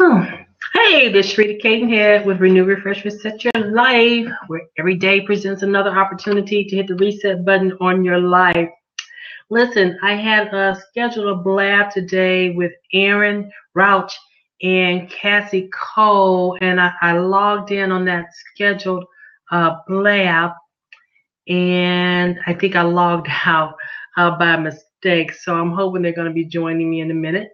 Oh. Hey, this is Rita Cadenhead with Renew, Refresh, Reset Your Life, where every day presents another opportunity to hit the reset button on your life. Listen, I had scheduled a blab today with Erin, Rauch, and Cassie Cole, and I logged in on that scheduled blab, and I think I logged out by mistake. So I'm hoping they're going to be joining me in a minute.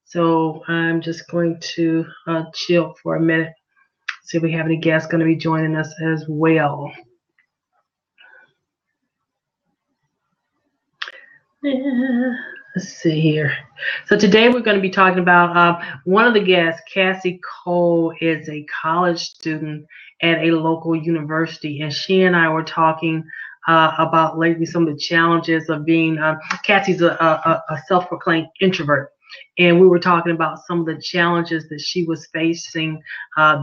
So I'm just going to chill for a minute, see if we have any guests going to be joining us as well. Yeah, let's see here. So today we're going to be talking about one of the guests. Cassie Cole is a college student at a local university, and she and I were talking about lately some of the challenges of being. Cassie's a self-proclaimed introvert, and we were talking about some of the challenges that she was facing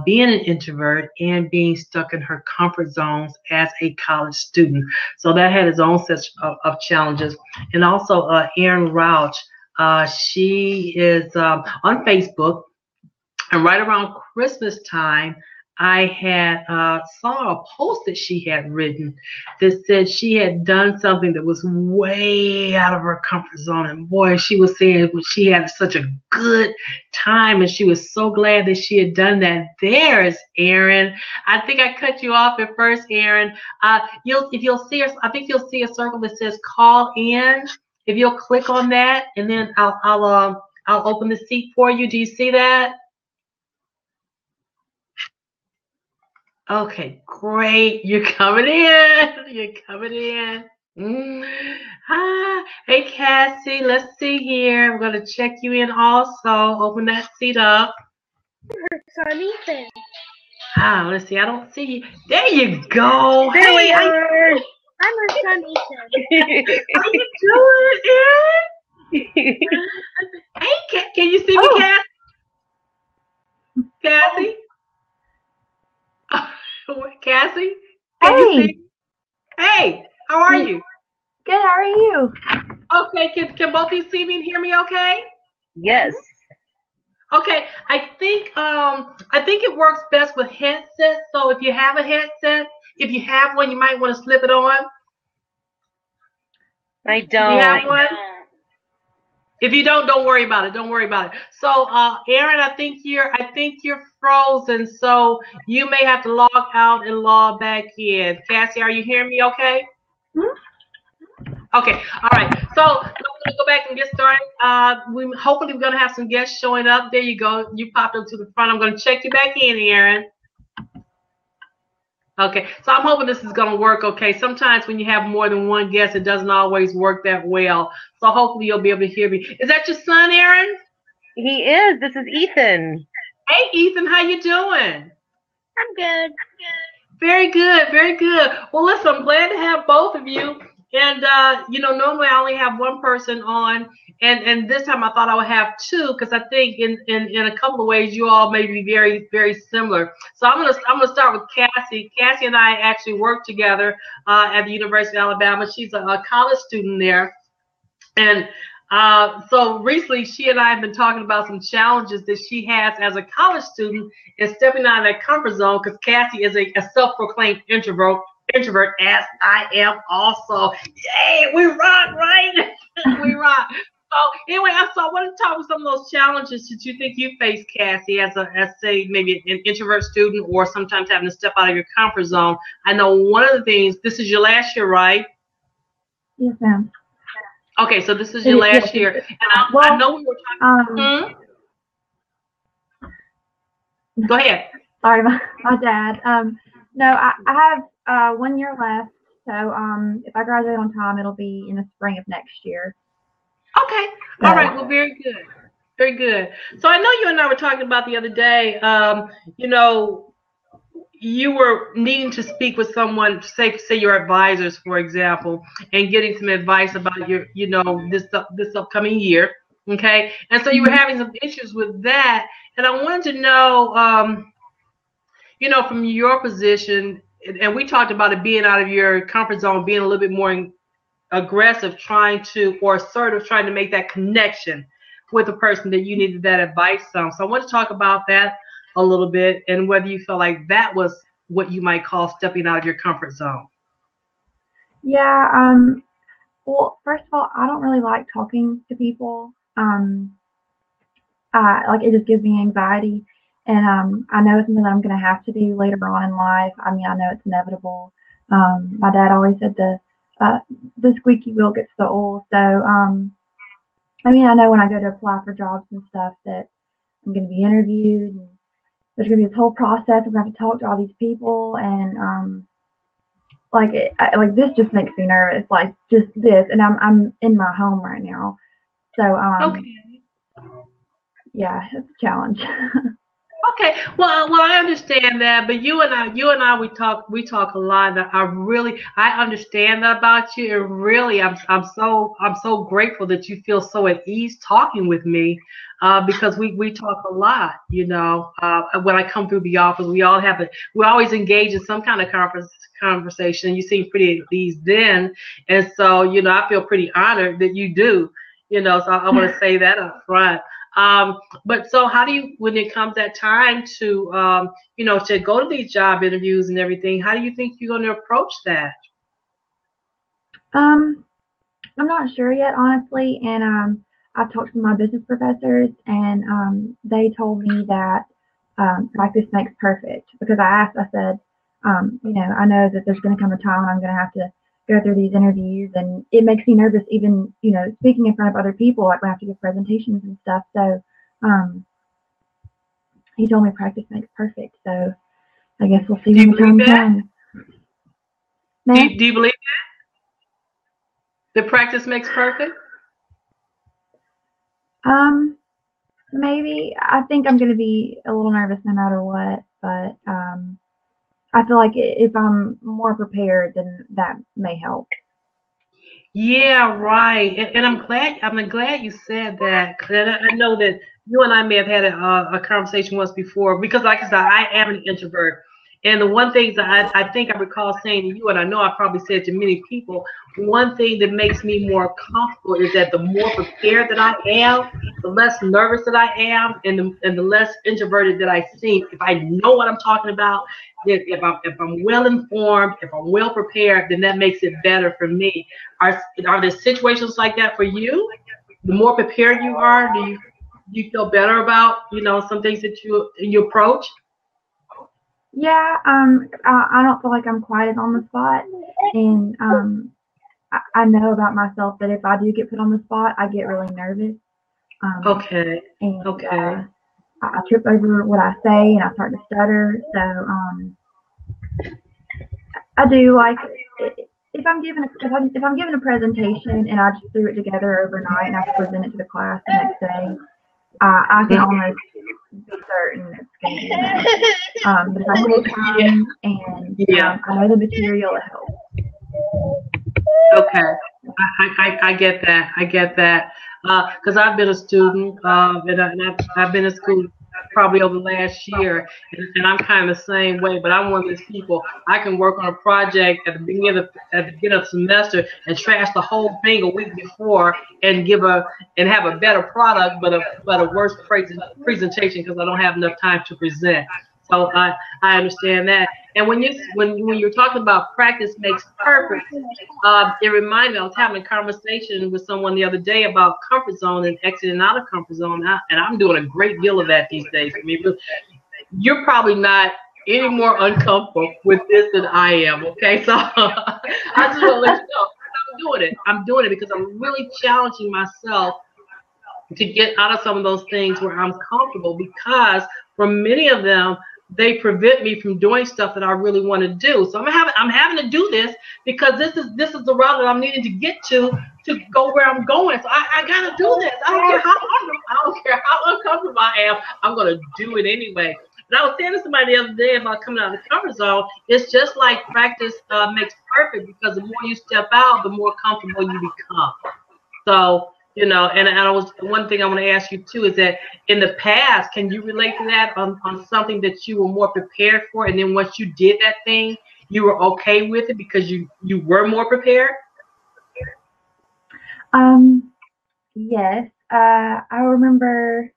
being an introvert and being stuck in her comfort zones as a college student. So that had its own set of challenges. And also Erin Rauch, she is on Facebook, and right around Christmas time, I had saw a post that she had written that said she had done something that was way out of her comfort zone. And boy, she was saying she had such a good time, and she was so glad that she had done that. There's Erin. I think I cut you off at first, Erin. You'll see, I think you'll see a circle that says "Call in." If you'll click on that, and then I'll open the seat for you. Do you see that? Okay, great. You're coming in. You're coming in. Hey, Cassie. Let's see here. I'm going to check you in also. Open that seat up. Son Ethan. Let's see. I don't see you. There you go. There hey, I'm her son Ethan. How you doing, Erin? Hey, can you see me, Cassie? Cassie? Cassie? Can you see? Hey, how are you? Good, how are you? Okay, can both of you see me and hear me okay? Yes. Okay, I think it works best with headsets. So if you have a headset, if you have one, you might want to slip it on. I don't. You have one? If you don't worry about it. Don't worry about it. So, Erin, I think you're frozen. So you may have to log out and log back in. Cassie, are you hearing me? Okay. Okay. All right. So I'm going to go back and get started. Hopefully we're going to have some guests showing up. There you go. You popped up to the front. I'm going to check you back in, Erin. Okay, so I'm hoping this is going to work okay. Sometimes when you have more than one guest, it doesn't always work that well. So hopefully you'll be able to hear me. Is that your son, Erin? He is. This is Ethan. Hey, Ethan, how you doing? I'm good. Very good, very good. Well, listen, I'm glad to have both of you. And, normally I only have one person on. And this time I thought I would have two, because I think in a couple of ways you all may be very, very similar. So I'm gonna start with Cassie. Cassie and I actually work together at the University of Alabama. She's a college student there, and so recently she and I have been talking about some challenges that she has as a college student and stepping out of that comfort zone, because Cassie is a self-proclaimed introvert, as I am also. Yay, we rock, right? We rock. So anyway, I want to talk about some of those challenges that you think you face, Cassie, as say maybe an introvert student, or sometimes having to step out of your comfort zone. I know one of the things. This is your last year, right? Yes, ma'am. Okay, so this is your last year, and I know we were talking. Go ahead. Sorry, my dad. No, I have 1 year left. So if I graduate on time, it'll be in the spring of next year. Okay. All right. Well, very good. Very good. So I know you and I were talking about the other day, you were needing to speak with someone, say your advisors, for example, and getting some advice about your, this upcoming year. Okay. And so you were having some issues with that. And I wanted to know, from your position, and we talked about it being out of your comfort zone, being a little bit more aggressive, trying to make that connection with the person that you needed that advice from. So I want to talk about that a little bit and whether you felt like that was what you might call stepping out of your comfort zone. Yeah. Well, first of all, I don't really like talking to people. Like it just gives me anxiety, and I know it's something that I'm going to have to do later on in life. I mean, I know it's inevitable. My dad always said the squeaky wheel gets the oil. So I mean, I know when I go to apply for jobs and stuff that I'm going to be interviewed, and there's going to be this whole process. I'm going to have to talk to all these people, and like this just makes me nervous. Like just this, and I'm in my home right now, so Okay. yeah, it's a challenge. Okay, well, I understand that, but we talk a lot. And I understand that about you, and really, I'm so grateful that you feel so at ease talking with me, because we talk a lot. When I come through the office, we always engage in some kind of conversation. You seem pretty at ease then, and so I feel pretty honored that you do. So I want to say that up front. But so how do you, when it comes that time to go to these job interviews and everything, how do you think you're going to approach that? I'm not sure yet, honestly, and I've talked to my business professors, and they told me that practice makes perfect because I said, I know that there's going to come a time when I'm going to have to go through these interviews, and it makes me nervous even, speaking in front of other people, like when I have to give presentations and stuff. So he told me practice makes perfect. So I guess we'll see when the time comes. Do you believe that? The practice makes perfect? Maybe. I think I'm going to be a little nervous no matter what, but I feel like if I'm more prepared, then that may help. Yeah, right. And I'm glad you said that. 'Cause I know that you and I may have had a conversation once before because, like I said, I am an introvert. And the one thing that I think I recall saying to you, and I know I probably said to many people, one thing that makes me more comfortable is that the more prepared that I am, the less nervous that I am, and the less introverted that I seem. If I know what I'm talking about, if I'm well informed, if I'm well prepared, then that makes it better for me. Are there situations like that for you? The more prepared you are, do you feel better about some things that you approach? Yeah, I don't feel like I'm quite as on the spot, and I know about myself that if I do get put on the spot, I get really nervous. Okay. And Okay. I trip over what I say, and I start to stutter. So I do like if I'm given a presentation and I just threw it together overnight and I present it to the class the next day, I can almost be certain it's going to be enough. But if I take time and I know the material, it helps. Okay, I get that. I get that. Because I've been a student, and I've been in school probably over the last year, and I'm kind of the same way. But I'm one of those people. I can work on a project at the beginning of the semester and trash the whole thing a week before and have a better product, but a worse presentation because I don't have enough time to present. So I understand that. And when you're talking about practice makes perfect, it reminded me. I was having a conversation with someone the other day about comfort zone and exiting out of comfort zone, and I'm doing a great deal of that these days. I mean, you're probably not any more uncomfortable with this than I am. Okay, so I just want to let you know I'm doing it. I'm doing it because I'm really challenging myself to get out of some of those things where I'm comfortable because for many of them, they prevent me from doing stuff that I really want to do. So I'm having to do this because this is the route that I'm needing to get to go where I'm going. So I gotta do this. I don't care how uncomfortable I am. I'm gonna do it anyway. But I was saying to somebody the other day about coming out of the comfort zone. It's just like practice makes perfect because the more you step out, the more comfortable you become. So. And I was one thing I want to ask you too is that in the past, can you relate to that on something that you were more prepared for, and then once you did that thing, you were okay with it because you were more prepared? Yes, I remember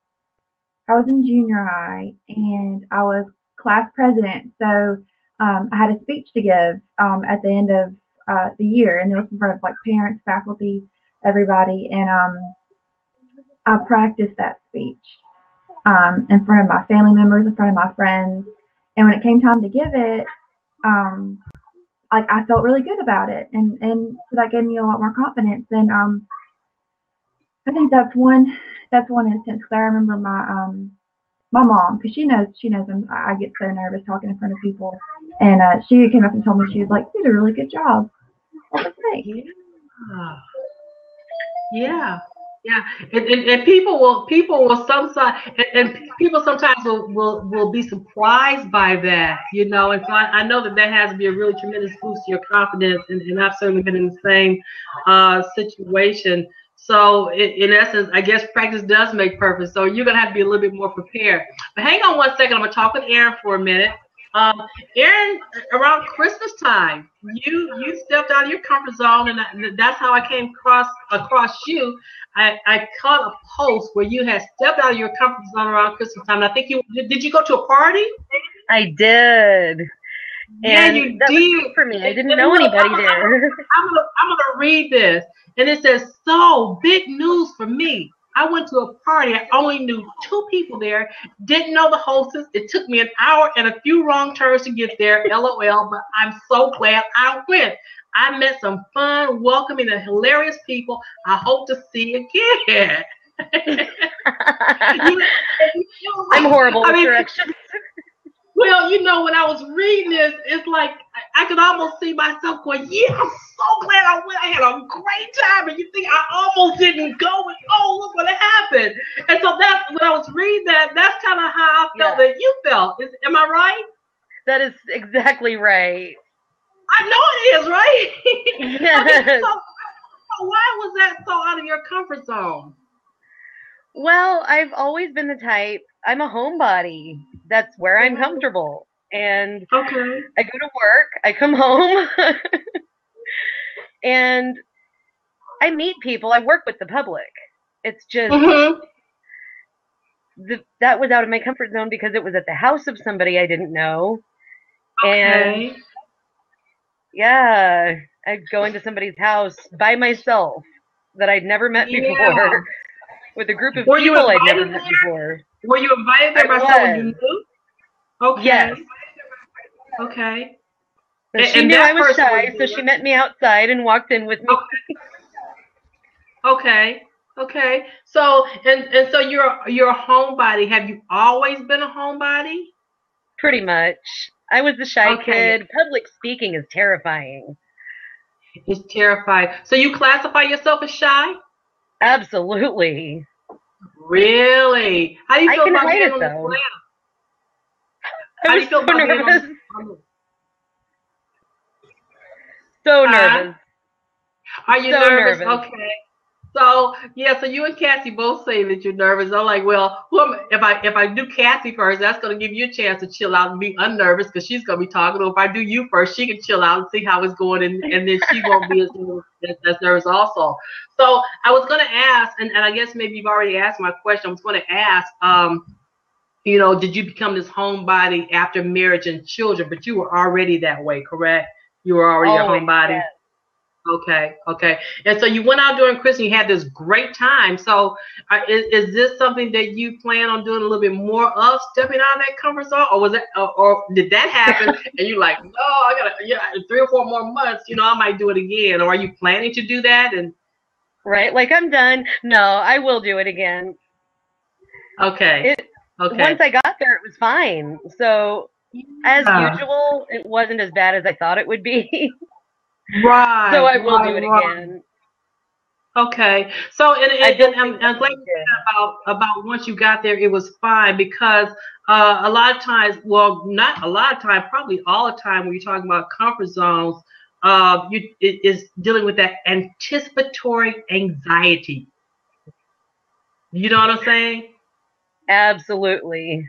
I was in junior high and I was class president. So I had a speech to give at the end of the year, and it was in front of like parents, faculty, everybody. And I practiced that speech in front of my family members, in front of my friends. And when it came time to give it, um, like I felt really good about it, and so that gave me a lot more confidence. And I think that's one instance. Because I remember my mom, because she knows I get so nervous talking in front of people, and she came up and told me, she was like, "You did a really good job." I was like, "Thanks." Yeah. Yeah. And people will sometimes and people sometimes will be surprised by that, and so I know that has to be a really tremendous boost to your confidence, and I've certainly been in the same situation. So in essence, I guess practice does make perfect. So you're gonna have to be a little bit more prepared. But hang on one second, I'm gonna talk with Erin for a minute. Um, Erin, around Christmas time, you stepped out of your comfort zone, and that's how I came across you. I caught a post where you had stepped out of your comfort zone around Christmas time. And I think did you go to a party? I did. Yeah, And you that was did. great for me. I didn't And know look, anybody there. I'm gonna read this, and it says, "So big news for me. I went to a party. I only knew two people there. Didn't know the hostess. It took me an hour and a few wrong turns to get there. LOL. But I'm so glad I went. I met some fun, welcoming, and hilarious people. I hope to see again." You- I'm horrible with I mean, directions. well, when I was reading this, it's like I could almost see myself going, "Yeah, I'm so glad I went. I had a great time." And you think I almost didn't go, and oh, look what happened. And so that's when I was reading that. That's kind of how I felt that you felt. Am I right? That is exactly right. I know it is, right? Okay, Yes. so why was that so out of your comfort zone? Well, I've always been the type, I'm a homebody. That's where I'm comfortable. And Okay. I go to work, I come home, and I meet people, I work with the public. It's just Mhm. that was out of my comfort zone because it was at the house of somebody I didn't know. And Okay. yeah, I'd go into somebody's house by myself that I'd never met Yeah. before with a group of Were you people I'd never invited met there? before. Were you invited there I by someone you was. knew? Okay. Yes. Okay. So she And knew I that was person was shy, so she met me outside and walked in with me. okay. Okay. So and so you're a homebody. Have you always been a homebody? Pretty much. I was the shy Okay. kid. Public speaking is terrifying. It's terrifying. So you classify yourself as shy? Absolutely. Really? How do you I feel can about hide being it on the though. planet? I How do was you feel so about being nervous. on the So huh? nervous. Are you So nervous? nervous. Okay. So yeah, so you and Cassie both say that you're nervous. I'm like, well, if I do Cassie first, that's gonna give you a chance to chill out and be unnervous because she's gonna be talking. Or if I do you first, she can chill out and see how it's going, and then she won't be as nervous also. So I was gonna ask, and I guess maybe you've already asked my question. I was gonna ask, did you become this homebody after marriage and children? But you were already that way, correct? You were already a Always, homebody. yes. Okay, okay. And so you went out during Christmas, you had this great time. So is this something that you plan on doing a little bit more of, stepping out of that comfort zone? Or was it, or did that happen and you're like, no, I gotta, yeah, 3 or 4 more months, I might do it again. Or are you planning to do that? And Right? Like I'm done. No, I will do it again. okay, It okay. once I got there it was fine. So as Yeah. usual, it wasn't as bad as I thought it would be. So Right, I will do right, it right. again. Okay. So I and don't do I'm glad nothing you good. said about once you got there it was fine because a lot of times, well, not a lot of time, probably all the time when you're talking about comfort zones, it is dealing with that anticipatory anxiety. You know what I'm saying? Absolutely.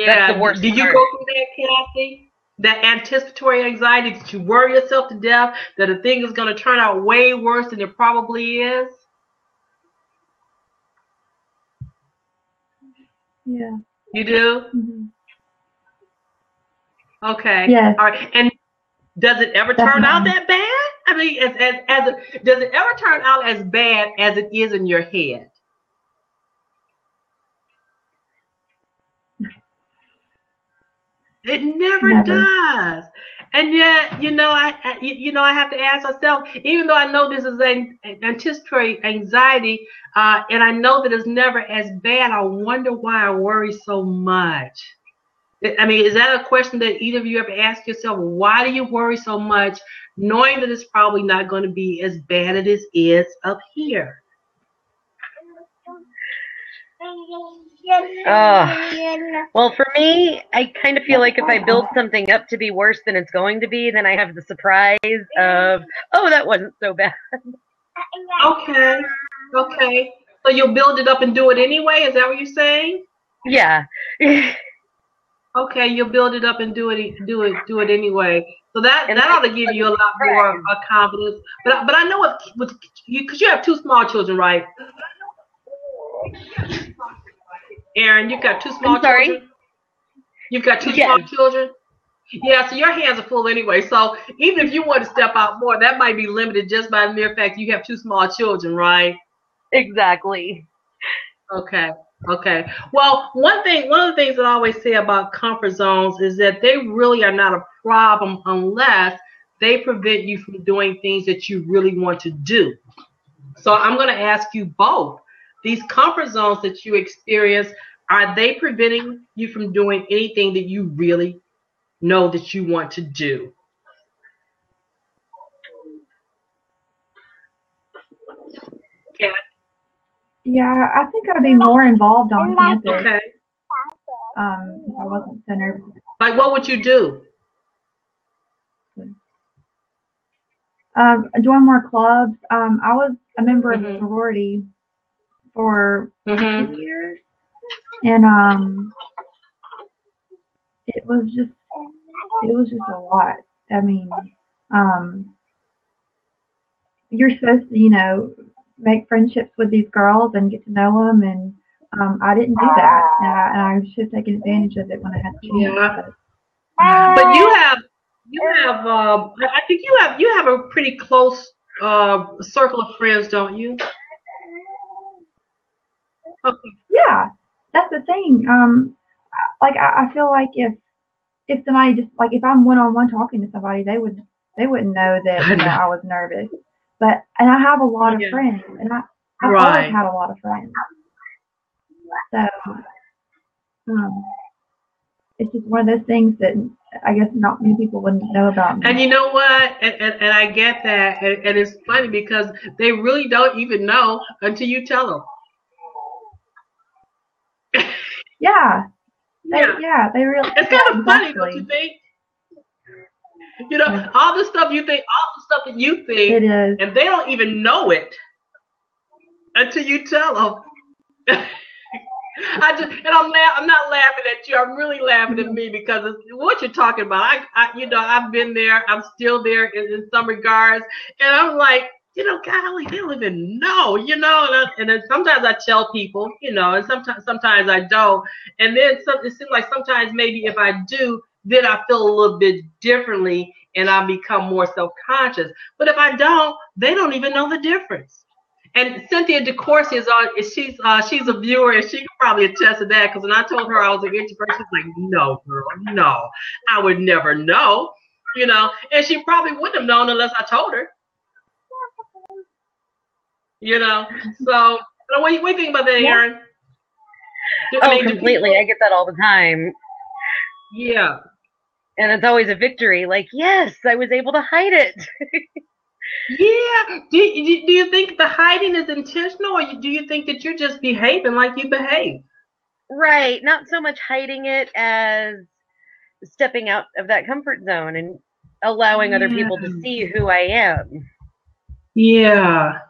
That's the Yeah. worst Do you part. go through that, Kathy? That anticipatory anxiety that you worry yourself to death that a thing is going to turn out way worse than it probably is? Yeah. You do? Mm-hmm. Okay. Yes. All right. And does it ever turn out Definitely. that bad? I mean, does it ever turn out as bad as it is in your head? It never Never. does. And yet, I have to ask myself, even though I know this is an anticipatory anxiety, and I know that it's never as bad, I wonder why I worry so much. I mean, is that a question that either of you ever ask yourself? Why do you worry so much, knowing that it's probably not going to be as bad as it is up here? Well, for me, I kind of feel like if I build something up to be worse than it's going to be, then I have the surprise of, oh, that wasn't so bad. Okay. Okay. So you'll build it up and do it anyway? Is that what you're saying? Yeah. Okay, you'll build it up and do it anyway. So that ought to give you a lot more confidence. But I know with you, because you have two small children, right? Erin, you've got two small children. You've got two small children. Yeah, so your hands are full anyway. So even if you want to step out more, that might be limited just by the mere fact you have two small children, right? Exactly. Okay. Okay. Well, one of the things that I always say about comfort zones is that they really are not a problem unless they prevent you from doing things that you really want to do. So I'm going to ask you both. These comfort zones that you experience, are they preventing you from doing anything that you really know that you want to do? Okay. Yeah, I think I'd be more involved on campus. Okay. If I wasn't so nervous. Like, what would you do? Join more clubs. I was a member of a sorority for 2 years, and it was just a lot. I mean, you're supposed to, make friendships with these girls and get to know them, and I didn't do that, and I should have taken advantage of it when I had the chance. Yeah. But you have. I think you have a pretty close circle of friends, don't you? Okay. Yeah, that's the thing. Like I feel like if somebody just like if I'm one on one talking to somebody, they wouldn't know that I was nervous. And I have a lot of friends, and I've always had a lot of friends. So it's just one of those things that I guess not many people wouldn't know about me. And you know what? And I get that. And it's funny because they really don't even know until you tell them. Yeah. They really. It's kind of funny, don't you think? All the stuff that you think, it is. And they don't even know it until you tell them. I'm not laughing at you. I'm really laughing at me because what you're talking about. I've been there. I'm still there in some regards, and I'm like, golly, they don't even know, and then sometimes I tell people, and sometimes I don't, and then it seems like sometimes maybe if I do, then I feel a little bit differently, and I become more self-conscious. But if I don't, they don't even know the difference. And Cynthia DeCourcy is on. She's a viewer, and she can probably attest to that. Because when I told her I was an introvert, she's like, "No, girl, no, I would never know." And she probably wouldn't have known unless I told her. So what do you think about that, Erin? Completely. I get that all the time. Yeah. And it's always a victory. Like, yes, I was able to hide it. Yeah. Do you think the hiding is intentional, or do you think that you're just behaving like you behave? Right. Not so much hiding it as stepping out of that comfort zone and allowing other people to see who I am. Yeah.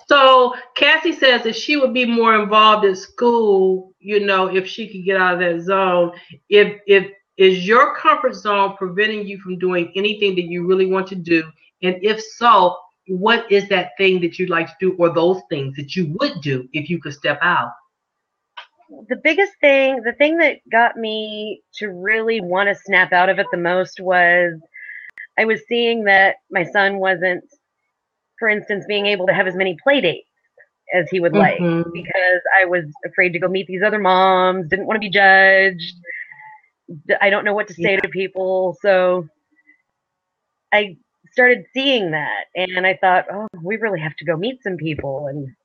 So Cassie says that she would be more involved in school, if she could get out of that zone. If is your comfort zone preventing you from doing anything that you really want to do? And if so, what is that thing that you'd like to do, or those things that you would do if you could step out? the biggest thing, the thing that got me to really want to snap out of it the most was I was seeing that my son wasn't, for instance, being able to have as many play dates as he would like Mm-hmm. because I was afraid to go meet these other moms, didn't want to be judged. I don't know what to say Yeah. to people. So I started seeing that and I thought, oh, we really have to go meet some people and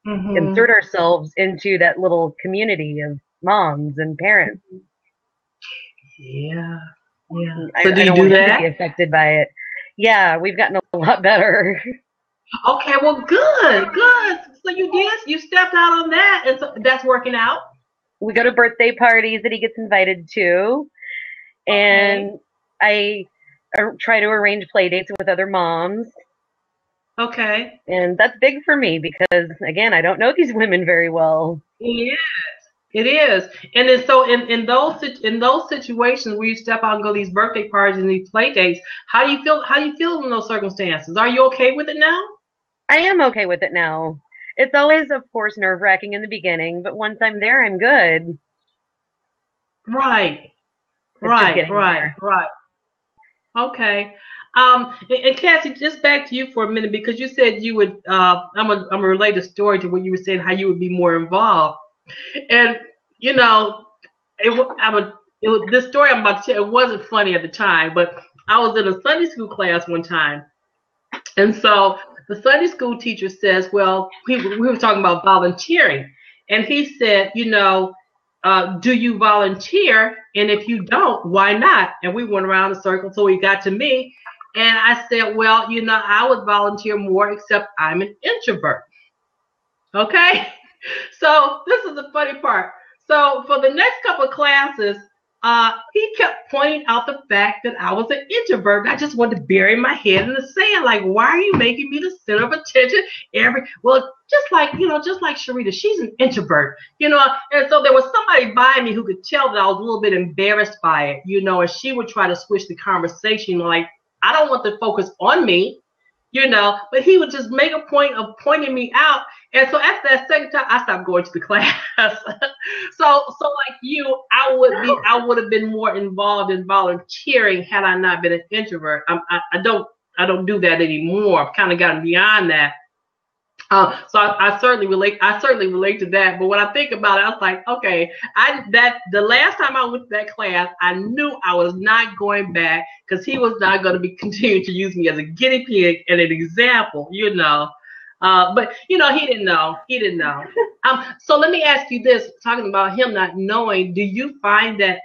Mm-hmm. insert ourselves into that little community of moms and parents. Yeah. Yeah. So do I you don't do want him to be that? affected by it. Yeah, we've gotten a lot better. Okay, well, good, good. So you did, you stepped out on that, and so that's working out. We go to birthday parties that he gets invited to, Okay, and I try to arrange play dates with other moms. okay. And that's big for me because, again, I don't know these women very well. Yeah, it is. And then so in those situations where you step out and go to these birthday parties and these play dates, how do you feel? How do you feel in those circumstances? Are you okay with it now? I am okay with it now. It's always, of course, nerve wracking in the beginning, but once I'm there, I'm good. Right, It's just right, getting right, there. right. Okay. And Cassie, just back to you for a minute because you said you would. I'm gonna relate a story to what you were saying how you would be more involved. And you know, this story I'm about to tell. It wasn't funny at the time, but I was in a Sunday school class one time, and so the Sunday school teacher says, "Well, we were talking about volunteering," and he said, do you volunteer? And if you don't, why not? And we went around the circle until we got to me, and I said, well, I would volunteer more, except I'm an introvert. Okay. So this is the funny part. So for the next couple of classes, he kept pointing out the fact that I was an introvert. And I just wanted to bury my head in the sand. Like, why are you making me the center of attention? Just like Sharita, she's an introvert. And so there was somebody by me who could tell that I was a little bit embarrassed by it, and she would try to switch the conversation. Like, I don't want to focus on me, but he would just make a point of pointing me out. And so after that second time, I stopped going to the class. So like you, I would have been more involved in volunteering had I not been an introvert. I don't do that anymore. I've kind of gotten beyond that. So I certainly relate. I certainly relate to that. But when I think about it, I was like, okay, the last time I went to that class, I knew I was not going back because he was not going to be continuing to use me as a guinea pig and an example. But he didn't know. He didn't know. So let me ask you this: talking about him not knowing, do you find that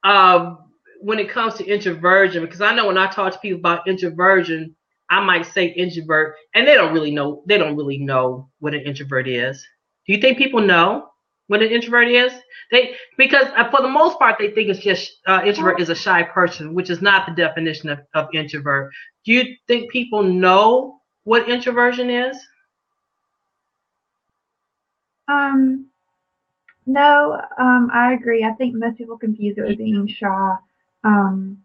uh, when it comes to introversion, because I know when I talk to people about introversion, I might say introvert, and they don't really know. They don't really know what an introvert is. Do you think people know what an introvert is? Because for the most part they think it's just introvert is a shy person, which is not the definition of introvert. Do you think people know what introversion is? Um, no, I agree. I think most people confuse it with being shy, um,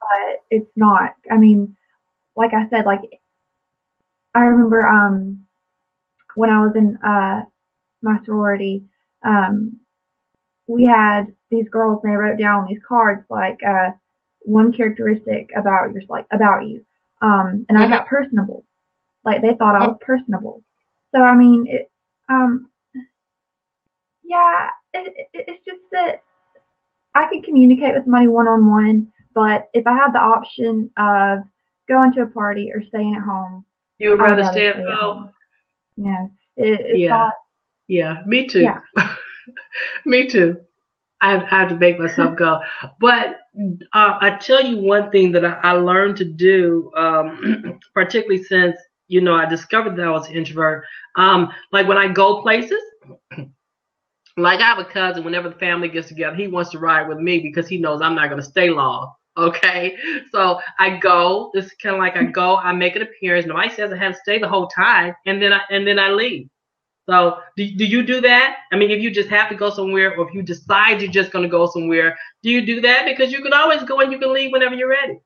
but it's not. I mean, like I said, like I remember when I was in my sorority, um, we had these girls and they wrote down on these cards like one characteristic about you. And I Mm-hmm. got personable. Like they thought I was personable. So I mean, um, yeah, it's just that I can communicate with somebody one on one, but if I had the option of going to a party or staying at home, You would I would rather rather stay at stay at home? home. You know, it's Yeah, not. yeah, me too. Yeah. Me too. I have to make myself go. But I tell you one thing that I learned to do, particularly since I discovered that I was an introvert. Like when I go places, like I have a cousin. Whenever the family gets together, he wants to ride with me because he knows I'm not going to stay long. Okay, so I go. It's kind of like I go. I make an appearance. Nobody says I have to stay the whole time, and then I leave. So do you do that? I mean, if you just have to go somewhere or if you decide you're just going to go somewhere, do you do that? Because you can always go and you can leave whenever you're ready.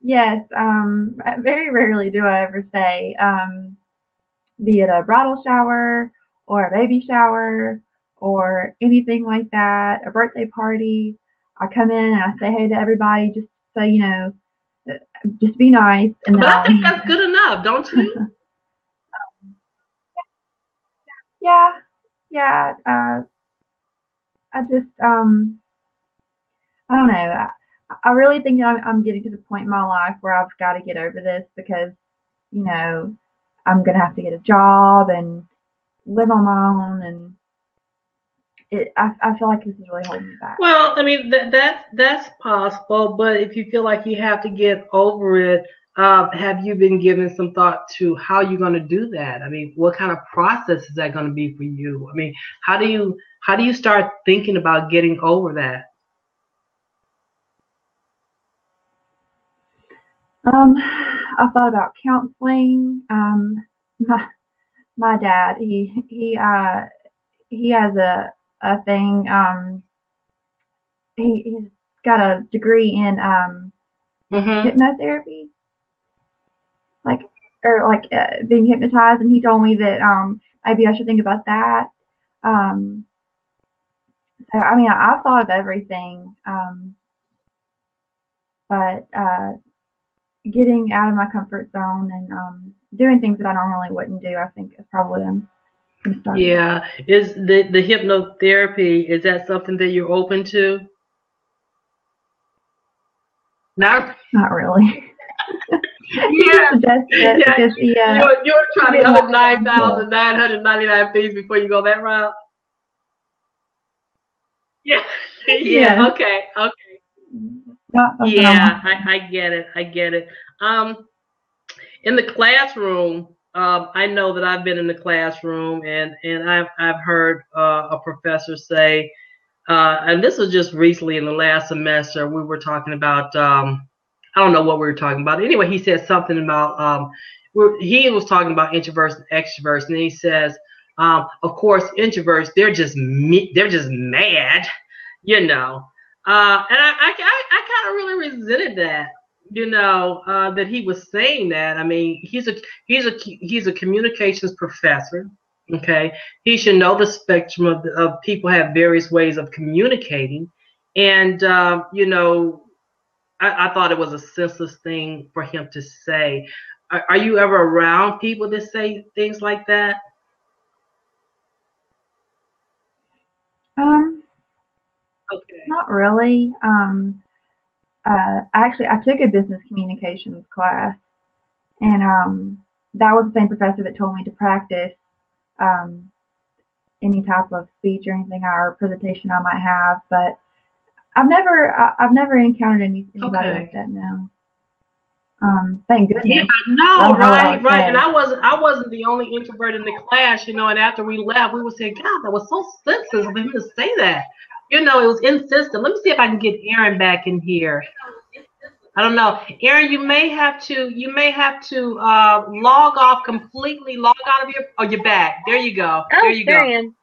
Yes. Very rarely do I ever say. be it a bridal shower or a baby shower or anything like that, a birthday party. I come in and I say hey to everybody, just so you know, just be nice, and then But I I'll think leave. that's good enough, don't you? Yeah, yeah. I just I don't know. I really think that I'm getting to the point in my life where I've got to get over this because you know I'm gonna have to get a job and live on my own, and I feel like this is really holding me back. Well, I mean that's possible, but if you feel like you have to get over it, have you been giving some thought to how you're going to do that? I mean, what kind of process is that going to be for you? I mean, how do you start thinking about getting over that? I thought about counseling. My my dad, he has a thing. He's got a degree in Mhm. hypnotherapy, like or like being hypnotized, and he told me that maybe I should think about that. Um, so I mean, I've thought of everything, but getting out of my comfort zone and doing things that I normally wouldn't do, I think is probably what I'm going to start with. Yeah. Is the hypnotherapy, is that something that you're open to? Not. Not really. He just Yeah. suggested it Yeah. because You're he trying the didn't other like it. nine Yeah. thousand nine hundred ninety nine things before you go that route. Yeah. Yeah. Yeah. Okay. Okay. Not something I Yeah. want to do. I get it. I get it. Um, in the classroom, I know that I've been in the classroom and I've heard a professor say, and this was just recently in the last semester, we were talking about, I don't know what we were talking about. Anyway, he said something about, he was talking about introverts and extroverts, and he says, of course, introverts, they're just mad, you know. And I kind of really resented that, that he was saying that. I mean, he's a communications professor. Okay, he should know the spectrum of people have various ways of communicating, and I thought it was a senseless thing for him to say. Are you ever around people that say things like that? Um, Okay. Not really. Actually, I took a business communications class, and that was the same professor that told me to practice um, any type of speech or anything or presentation I might have. But I've never encountered anybody like Okay. that. No. Thank Yeah, goodness. I no, don't know what I right, would right. And say. I wasn't the only introvert in the class, and after we left, we would say, God, that was so sensitive of him to say that. It was insistent. Let me see if I can get Erin back in here. I don't know. Erin, you may have to log off completely, log out of your, oh, you're back. There you go. There Oh, you there go. I am.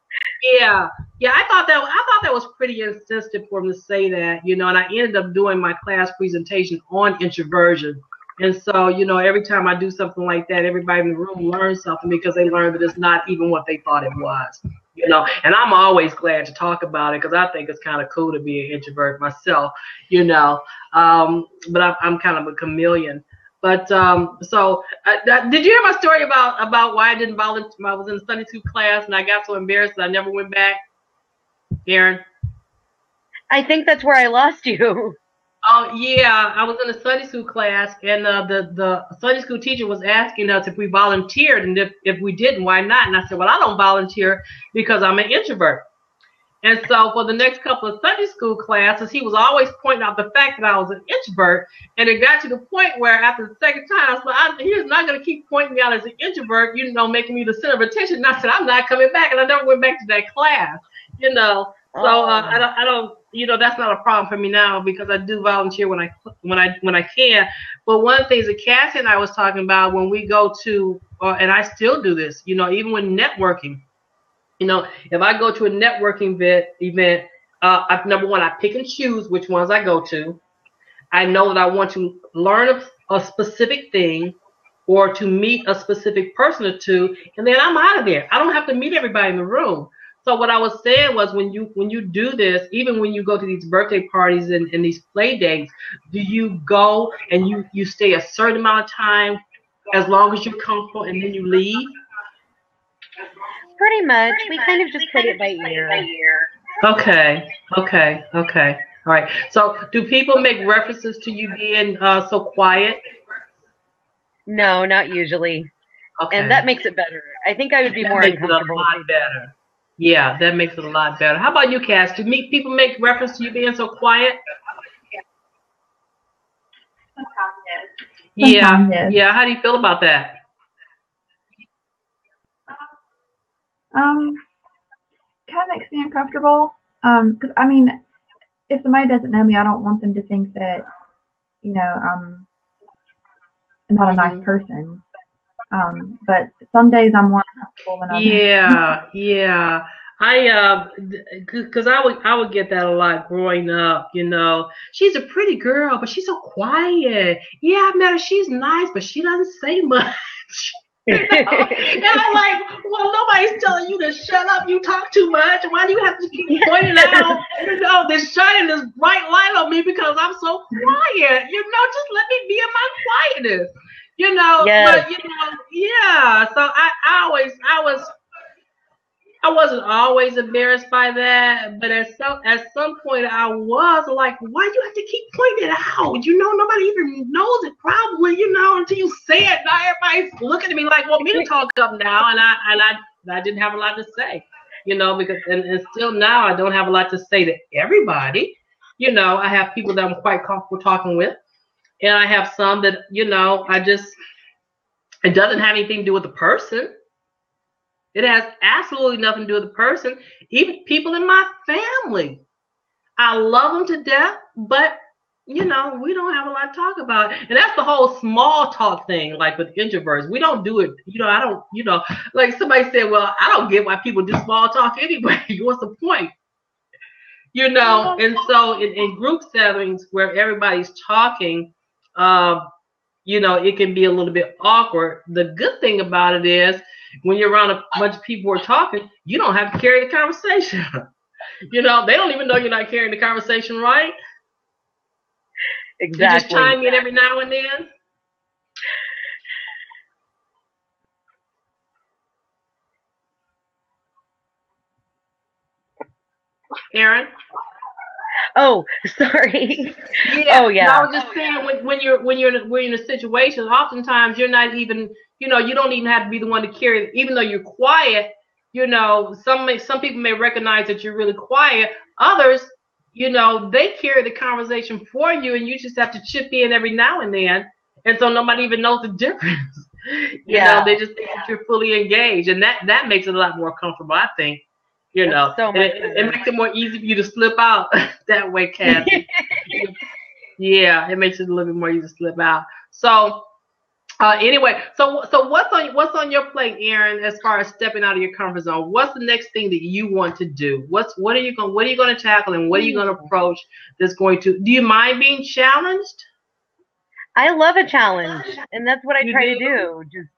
Yeah, yeah. I thought that was pretty insistent for him to say that, and I ended up doing my class presentation on introversion. And so, every time I do something like that, everybody in the room learns something because they learn that it's not even what they thought it was. And I'm always glad to talk about it because I think it's kind of cool to be an introvert myself, you know. But I'm kind of a chameleon. But did you hear my story about why I didn't volunteer? I was in the Sunday school class and I got so embarrassed that I never went back. Erin. I think that's where I lost you. Oh yeah, I was in a Sunday school class and the Sunday school teacher was asking us if we volunteered and if we didn't, why not? And I said, well, I don't volunteer because I'm an introvert. And so for the next couple of Sunday school classes, he was always pointing out the fact that I was an introvert. And it got to the point where after the second time, I said, he's not going to keep pointing me out as an introvert, making me the center of attention. And I said, I'm not coming back. And I never went back to that class, you know. So Oh, I don't, that's not a problem for me now because I do volunteer when I can. But one of the things that Cassie and I was talking about when we go to, and I still do this, even when networking. If I go to a networking event, number one, I pick and choose which ones I go to. I know that I want to learn a specific thing, or to meet a specific person or two, and then I'm out of there. I don't have to meet everybody in the room. So what I was saying was, when you do this, even when you go to these birthday parties and these play dates, do you go and you stay a certain amount of time, as long as you're comfortable, and then you leave? Pretty much. We kind of just play it by ear. Okay. All right. So do people make references to you being so quiet? No, not usually. Okay. And that makes it better. I think I would be more uncomfortable. Makes it a lot better. Yeah, that makes it a lot better. How about you, Cass? Do people make reference to you being so quiet? Yeah. Yeah. How do you feel about that? Kind of makes me uncomfortable. Because I mean, if somebody doesn't know me, I don't want them to think that, I'm not a nice person. But some days I'm more uncomfortable than others. Yeah. Because I would get that a lot growing up. She's a pretty girl, but she's so quiet. Yeah, I met her. She's nice, but she doesn't say much. And I'm like, well, nobody's telling you to shut up. You talk too much. Why do you have to keep pointing out, this shining this bright light on me because I'm so quiet? Just let me be in my quietness. Yes. But yeah. So I wasn't always embarrassed by that, but at some point I was like, why do you have to keep pointing it out? Nobody even knows it probably, until you say it. Now everybody's looking at me like, want me to talk up now, and I didn't have a lot to say, because and still now I don't have a lot to say to everybody. I have people that I'm quite comfortable talking with, and I have some that, it doesn't have anything to do with the person. It has absolutely nothing to do with the person. Even people in my family, I love them to death, but we don't have a lot to talk about. And that's the whole small talk thing, like with introverts. We don't do it. I don't, like somebody said, well, I don't get why people do small talk anyway. What's the point? And so in group settings where everybody's talking, it can be a little bit awkward. The good thing about it is, when you're around a bunch of people who are talking, you don't have to carry the conversation. They don't even know you're not carrying the conversation, right? Exactly. You just chime in every now and then. Erin? Oh, sorry. Yeah. Oh, yeah. I was just saying, when you're in a situation, oftentimes you're not even, you don't even have to be the one to carry it. Even though you're quiet, some people may recognize that you're really quiet. Others, they carry the conversation for you, and you just have to chip in every now and then. And so nobody even knows the difference. They just think that you're fully engaged, and that makes it a lot more comfortable, I think. So it makes it more easy for you to slip out that way, Cassie. Yeah, it makes it a little bit more easy to slip out. So anyway, so what's on your plate, Erin, as far as stepping out of your comfort zone? What's the next thing that you want to do? What are you going to tackle, and what are you going to approach that's going to? Do you mind being challenged? I love a challenge, and that's what I try to do. Just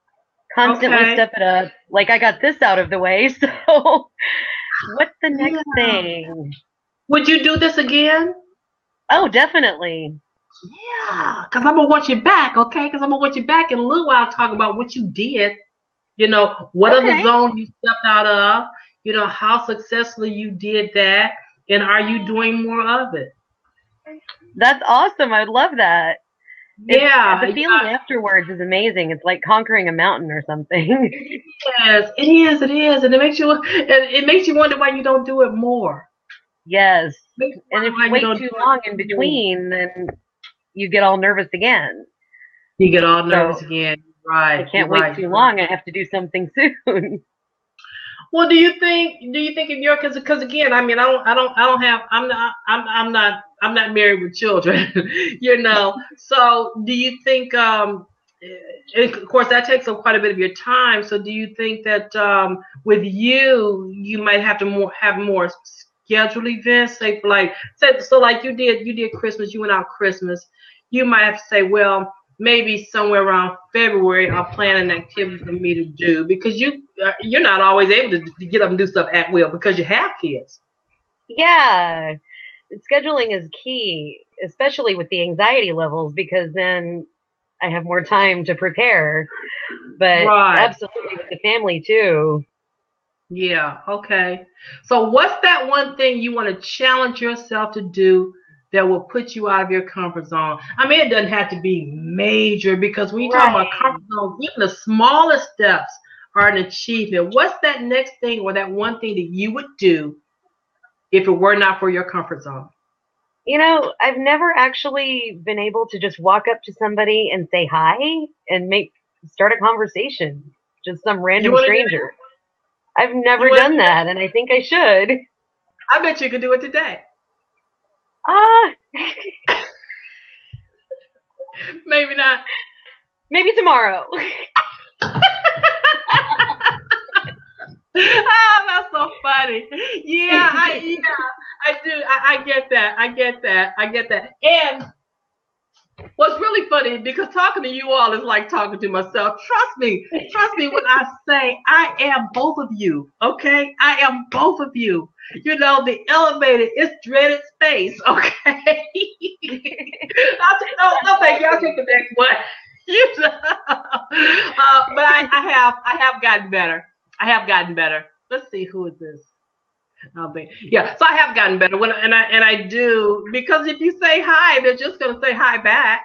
constantly step it up. Like, I got this out of the way, so what's the next thing? Would you do this again? Oh, definitely. Yeah, because I'm going to want you back, okay? Because I'm going to want you back in a little while to talk about what you did. What are the zones you stepped out of? How successfully you did that, and are you doing more of it? That's awesome. I love that. Yeah. The feeling afterwards is amazing. It's like conquering a mountain or something. Yes, it is. And it makes you wonder why you don't do it more. Yes. And if you wait too long in between, then you get all nervous again. You get all nervous again. Right. I can't wait too long. I have to do something soon. Well, do you think in your, because again, I mean, I'm not married with children, So do you think, of course, that takes up quite a bit of your time. So do you think that with you might have to have more scheduled events, so like you did Christmas, you went out Christmas. You might have to say, well, maybe somewhere around February, I'll plan an activity for me to do because you're not always able to get up and do stuff at will because you have kids. Yeah, scheduling is key, especially with the anxiety levels, because then I have more time to prepare. But Right. absolutely with the family too. Yeah. Okay. So what's that one thing you want to challenge yourself to do that will put you out of your comfort zone? I mean, it doesn't have to be major because when you talk about comfort zone, even the smallest steps are an achievement. What's that next thing or that one thing that you would do if it were not for your comfort zone? You know, I've never actually been able to just walk up to somebody and say hi and start a conversation. Just some random stranger. I've never done that, and I think I should. I bet you could do it today. Maybe not. Maybe tomorrow. Oh, that's so funny. Yeah, I do. I get that. I get that. And what's really funny, because talking to you all is like talking to myself. Trust me when I say I am both of you. Okay, I am both of you. You know, the elevator is dreaded space. Okay. No, thank you. I'll take the next one. But I have gotten better. I have gotten better. Let's see, who is this? Yeah, so I have gotten better and I do, because if you say hi, they're just gonna say hi back.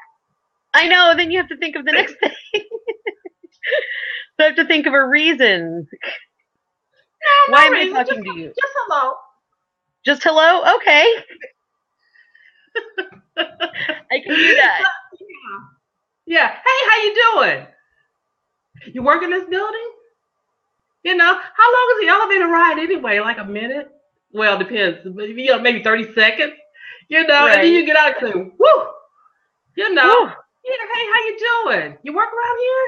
I know. Then you have to think of the next thing. So I have to think of a reason. No, why am I talking to you? Just hello. Just hello? Okay. I can do that. Yeah. Hey, how you doing? You work in this building? You know, how long is the elevator ride anyway? Like a minute? Well, it depends. You know, maybe 30 seconds. You know, right. And then you get out and say, woo! You know, woo. Yeah, hey, how you doing? You work around here?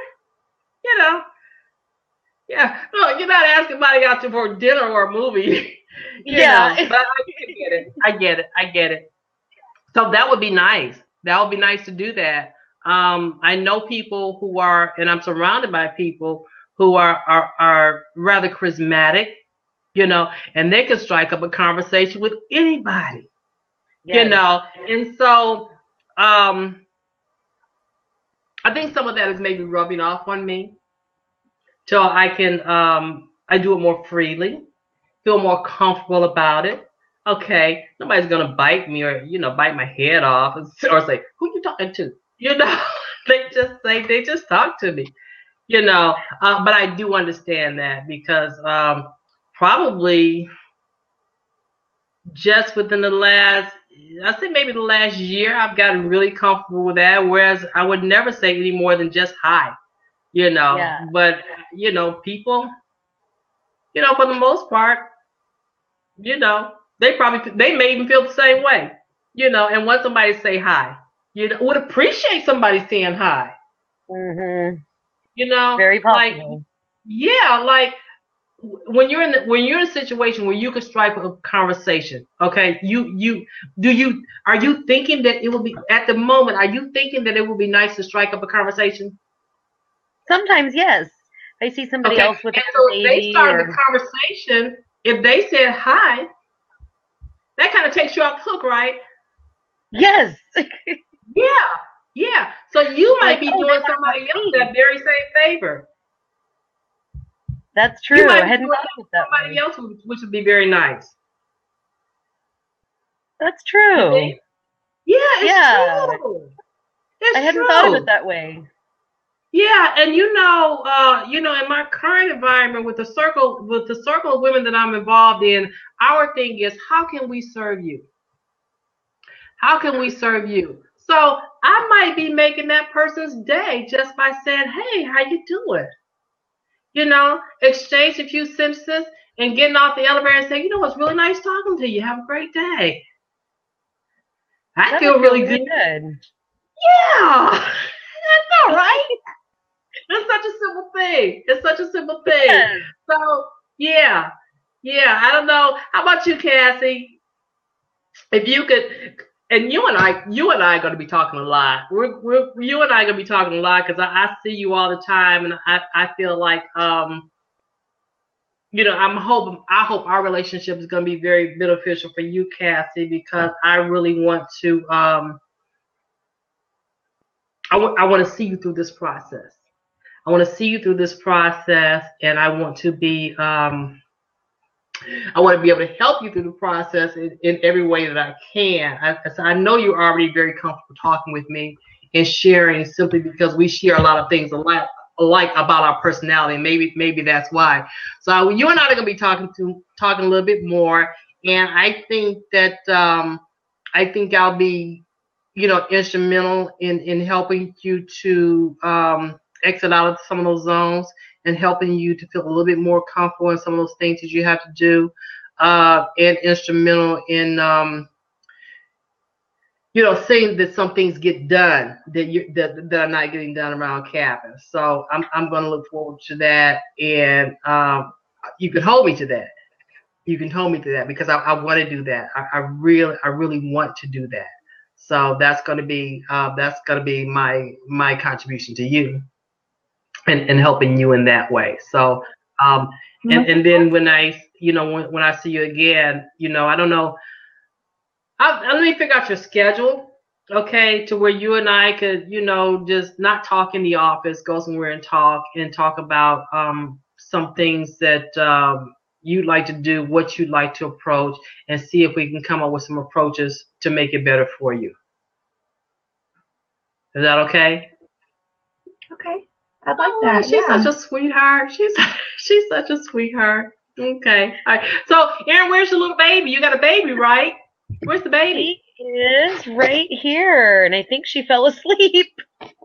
You know. Yeah. No, you're not asking somebody out for dinner or a movie. Yeah. Know, but I get it. So that would be nice. That would be nice to do that. I know people who are, and I'm surrounded by people who are rather charismatic, you know, and they can strike up a conversation with anybody, you know. And so I think some of that is maybe rubbing off on me, till I can I do it more freely, feel more comfortable about it. Okay, nobody's gonna bite me or, you know, bite my head off or say, who you talking to? You know, they just talk to me. You know, but I do understand that, because probably just within the last, I say maybe the last year, I've gotten really comfortable with that. Whereas I would never say any more than just hi, you know. Yeah. But, you know, people, you know, for the most part, you know, they may even feel the same way, you know, and want somebody to say hi. You know, would appreciate somebody saying hi. Mm-hmm. You know, very possible. Like, yeah, like when you're in a situation where you could strike a conversation, okay, are you thinking that it will be, at the moment, are you thinking that it would be nice to strike up a conversation? Sometimes, yes. I see somebody else with a so baby. If they started the conversation, if they said hi, that kind of takes you off the hook, right? Yes. Yeah. So you might be doing somebody else that very same favor. That's true. I hadn't thought of it that way. Somebody else, which would be very nice. That's true. Yeah, it's true. I hadn't thought of it that way. Yeah, and you know, in my current environment with the circle of women that I'm involved in, our thing is, how can we serve you? How can we serve you? So I might be making that person's day just by saying, hey, how you doing? You know, exchange a few sentences and getting off the elevator and saying, you know, it's really nice talking to you. Have a great day. I feel really good. Yeah. That's all right. It's such a simple thing. Yes. So, yeah. I don't know. How about you, Cassie? If you could, And you and I are going to be talking a lot. You and I are going to be talking a lot because I see you all the time, and I feel like I hope our relationship is going to be very beneficial for you, Cassie, because I really want to I want to see you through this process. I want to see you through this process, and I want to be able to help you through the process in every way that I can. I know you're already very comfortable talking with me and sharing simply because we share a lot of things alike about our personality. Maybe that's why. So you and I are going to be talking a little bit more, and I think that I'll be instrumental in helping you to exit out of some of those zones and helping you to feel a little bit more comfortable in some of those things that you have to do, and instrumental in saying that some things get done that are not getting done around campus. So I'm going to look forward to that, and you can hold me to that. You can hold me to that because I want to do that. I really want to do that. So that's going to be my contribution to you, and helping you in that way. So and then when I when I see you again, I don't know. Let me figure out your schedule, okay, to where you and I could, just not talk in the office, go somewhere and talk about some things that you'd like to do, what you'd like to approach, and see if we can come up with some approaches to make it better for you. Is that okay? Okay. I'd like that. She's such a sweetheart. She's such a sweetheart. Okay. All right. So, Erin, where's your little baby? You got a baby, right? Where's the baby? She is right here, and I think she fell asleep.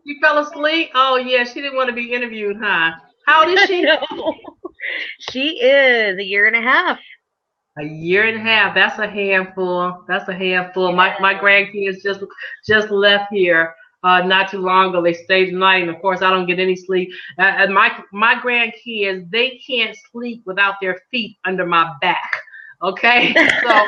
You fell asleep? Oh, yeah, she didn't want to be interviewed, huh? How old is she? No. She is 1.5 years. 1.5 years. That's a handful. That's a handful. My grandkids just left here not too long ago. They stayed the night, and of course, I don't get any sleep. And my grandkids, they can't sleep without their feet under my back. Okay, so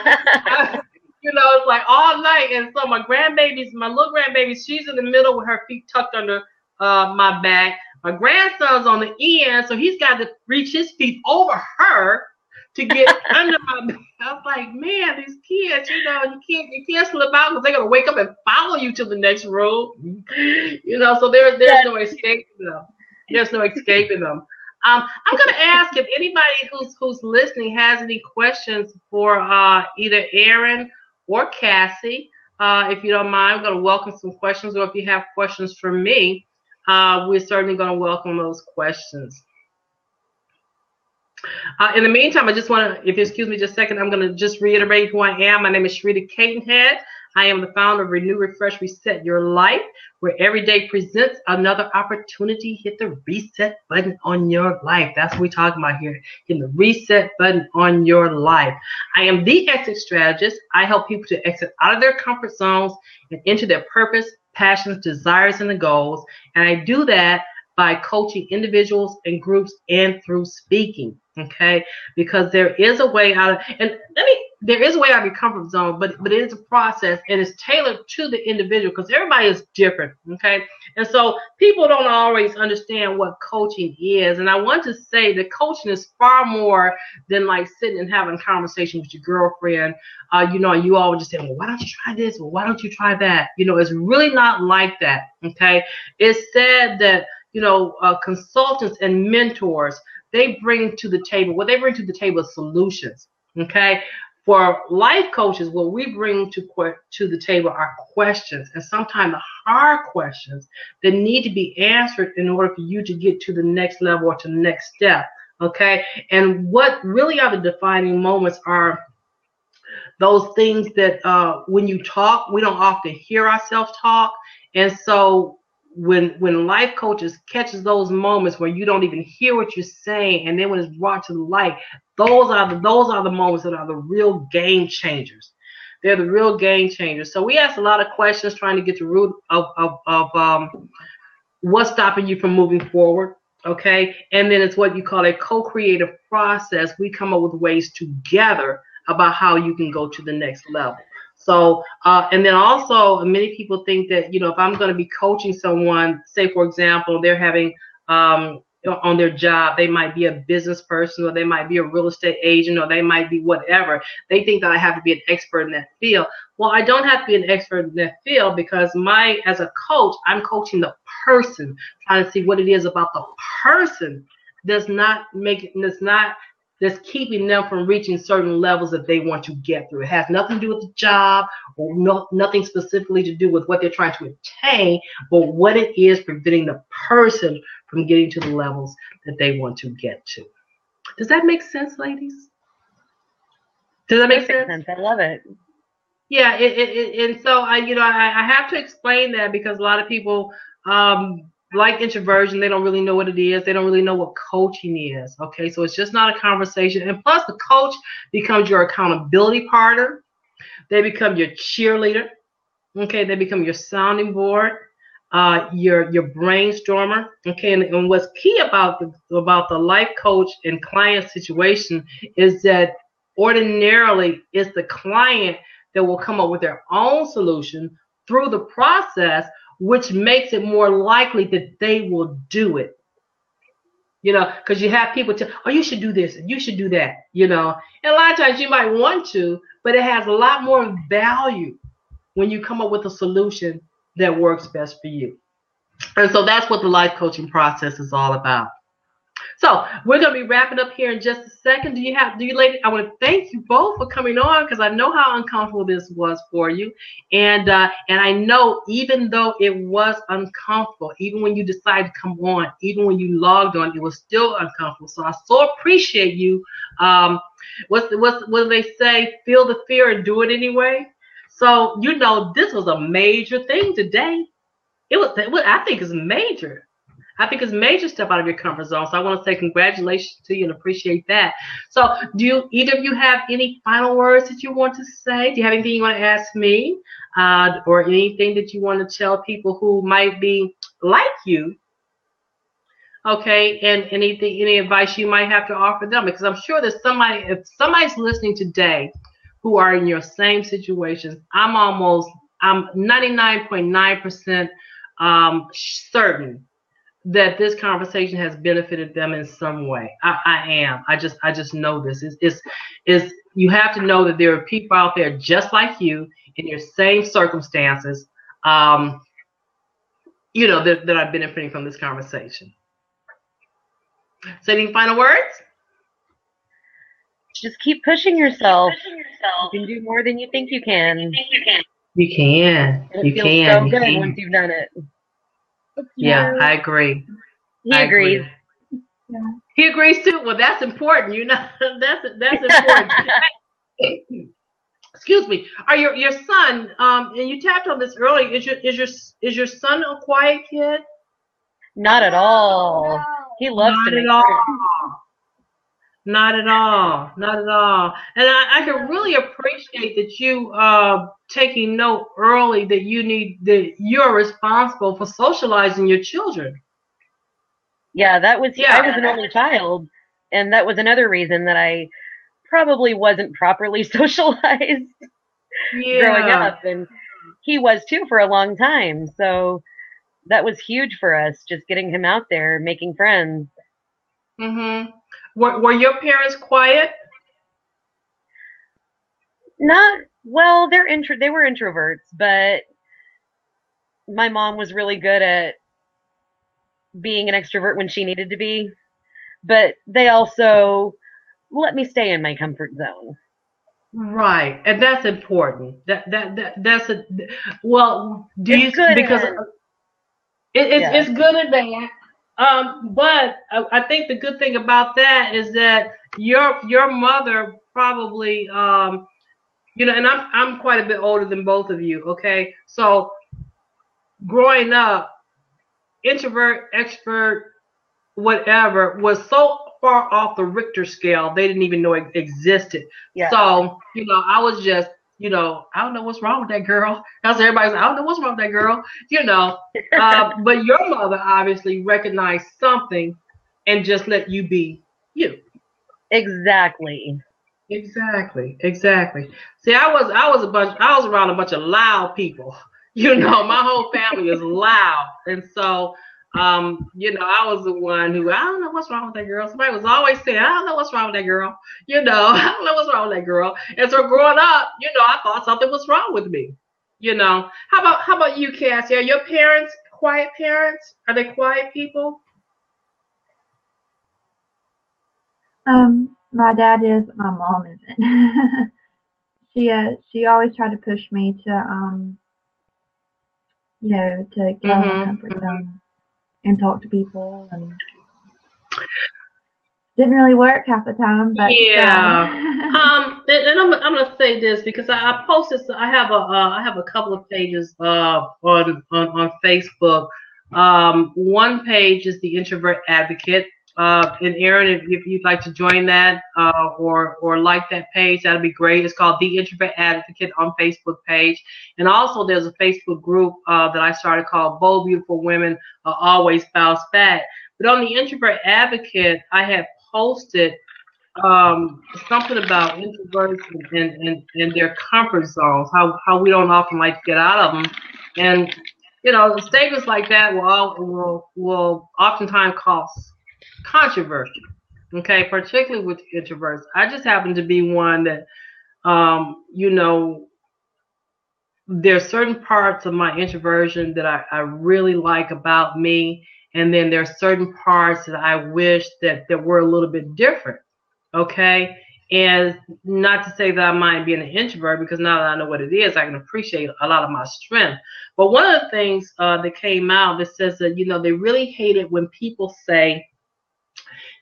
it's like all night, and so my little grandbaby, she's in the middle with her feet tucked under my back. My grandson's on the end, so he's got to reach his feet over her to get under my back. I was like, man, these kids, you can't slip out because they're gonna wake up and follow you to the next room. So there's no escaping them. There's no escaping them. I'm going to ask if anybody who's listening has any questions for either Erin or Cassie. If you don't mind, I'm going to welcome some questions, or if you have questions for me, we're certainly going to welcome those questions. In the meantime, I just want to, if you excuse me just a second, I'm going to just reiterate who I am. My name is Sharita Cadenhead. I am the founder of Renew, Refresh, Reset Your Life, where every day presents another opportunity. Hit the reset button on your life. That's what we're talking about here. Hit the reset button on your life. I am the exit strategist. I help people to exit out of their comfort zones and into their purpose, passions, desires, and the goals. And I do that by coaching individuals and groups and through speaking. Okay, because there is a way out of, there is a way out of your comfort zone, but it is a process, and it's tailored to the individual because everybody is different. Okay, and so people don't always understand what coaching is, and I want to say that coaching is far more than like sitting and having a conversation with your girlfriend. And you always just say, well, why don't you try this? Well, why don't you try that? It's really not like that. Okay, it's said that consultants and mentors, they bring to the table, is solutions. Okay. For life coaches, what we bring to the table are questions, and sometimes the hard questions that need to be answered in order for you to get to the next level or to the next step. Okay. And what really are the defining moments are those things that when you talk, we don't often hear ourselves talk. And so when life coaches catches those moments where you don't even hear what you're saying, and then when it's brought to the light, those are the moments that are the real game changers. They're the real game changers. So we ask a lot of questions trying to get to the root of what's stopping you from moving forward. Okay, and then it's what you call a co-creative process. We come up with ways together about how you can go to the next level. So, and then also many people think that, you know, if I'm going to be coaching someone, say, for example, they're having, on their job, they might be a business person, or they might be a real estate agent, or they might be whatever. They think that I have to be an expert in that field. Well, I don't have to be an expert in that field, because as a coach, I'm coaching the person, trying to see what it is about the person that's keeping them from reaching certain levels that they want to get through. It has nothing to do with the job, or nothing specifically to do with what they're trying to attain, but what it is preventing the person from getting to the levels that they want to get to. Does that make sense, ladies? Does that make sense? I love it. Yeah, and so I have to explain that, because a lot of people like introversion. They don't really know what it is. They don't really know what coaching is. Okay, so it's just not a conversation. And plus, the coach becomes your accountability partner. They become your cheerleader. Okay, they become your sounding board, your brainstormer. Okay, and what's key about the life coach and client situation is that ordinarily it's the client that will come up with their own solution through the process, which makes it more likely that they will do it. You know, because you have people tell, oh, you should do this and you should do that, you know. And a lot of times you might want to, but it has a lot more value when you come up with a solution that works best for you. And so that's what the life coaching process is all about. So we're going to be wrapping up here in just a second. Do you ladies, I want to thank you both for coming on, because I know how uncomfortable this was for you. And I know, even though it was uncomfortable, even when you decided to come on, even when you logged on, it was still uncomfortable. So I so appreciate you. What do they say? Feel the fear and do it anyway. So, you know, this was a major thing today. I think it's major. I think it's a major step out of your comfort zone. So I want to say congratulations to you and appreciate that. So do either of you have any final words that you want to say? Do you have anything you want to ask me, or anything that you want to tell people who might be like you? Okay, and any advice you might have to offer them? Because I'm sure that if somebody's listening today who are in your same situations, I'm 99.9% certain that this conversation has benefited them in some way. I am. I just know this. Is you have to know that there are people out there just like you in your same circumstances, that are benefiting from this conversation. So any final words? Just keep pushing yourself. You can do more than you think you can. You can. It feels so good once you've done it. Yeah, I agree. He agrees. Yeah. He agrees too. Well, that's important. You know, that's important. Excuse me. Are your son? And you tapped on this earlier. Is your son a quiet kid? Not at all. He loves to make friends. Not at all. And I can really appreciate that you taking note early that you're responsible for socializing your children. Yeah, I was an only child, and that was another reason that I probably wasn't properly socialized growing up, and he was too for a long time. So that was huge for us, just getting him out there, making friends. Mhm. Were your parents quiet? Not well. They were introverts, but my mom was really good at being an extrovert when she needed to be. But they also let me stay in my comfort zone. Right, and that's important. That's a well. It's good at that. But I think the good thing about that is that your mother probably, and I'm quite a bit older than both of you. Okay, so growing up, introvert, extrovert, whatever, was so far off the Richter scale they didn't even know it existed. Yeah. So I was just. I don't know what's wrong with that girl. That's everybody's. I don't know what's wrong with that girl. But your mother obviously recognized something and just let you be you. Exactly. Exactly. Exactly. See, I was around a bunch of loud people. You know, my whole family is loud, and so I was the one who I don't know what's wrong with that girl. Somebody was always saying, I don't know what's wrong with that girl. I don't know what's wrong with that girl. And so growing up, I thought something was wrong with me. How about you, Cassie? Are your parents quiet parents? Are they quiet people? My dad is, my mom isn't. She always tried to push me to to get out of my Mm-hmm. comfort zone and talk to people, and didn't really work half the time, but she tried. Yeah. And I'm gonna say this because I posted. I have a couple of pages on Facebook. One page is the Introvert Advocate. And Erin, if you'd like to join that or like that page, that'd be great. It's called the Introvert Advocate on Facebook page. And also there's a Facebook group that I started called Bold Beautiful Women Always Bounce Back. But on the Introvert Advocate, I had posted something about introverts and their comfort zones, how we don't often like to get out of them, and statements like that will oftentimes cause controversy. Okay, particularly with introverts. I just happen to be one that there's certain parts of my introversion that I really like about me, and then there's certain parts that I wish that were a little bit different. Okay, and not to say that I mind being an introvert, because now that I know what it is, I can appreciate a lot of my strength. But one of the things that came out that says that they really hate it when people say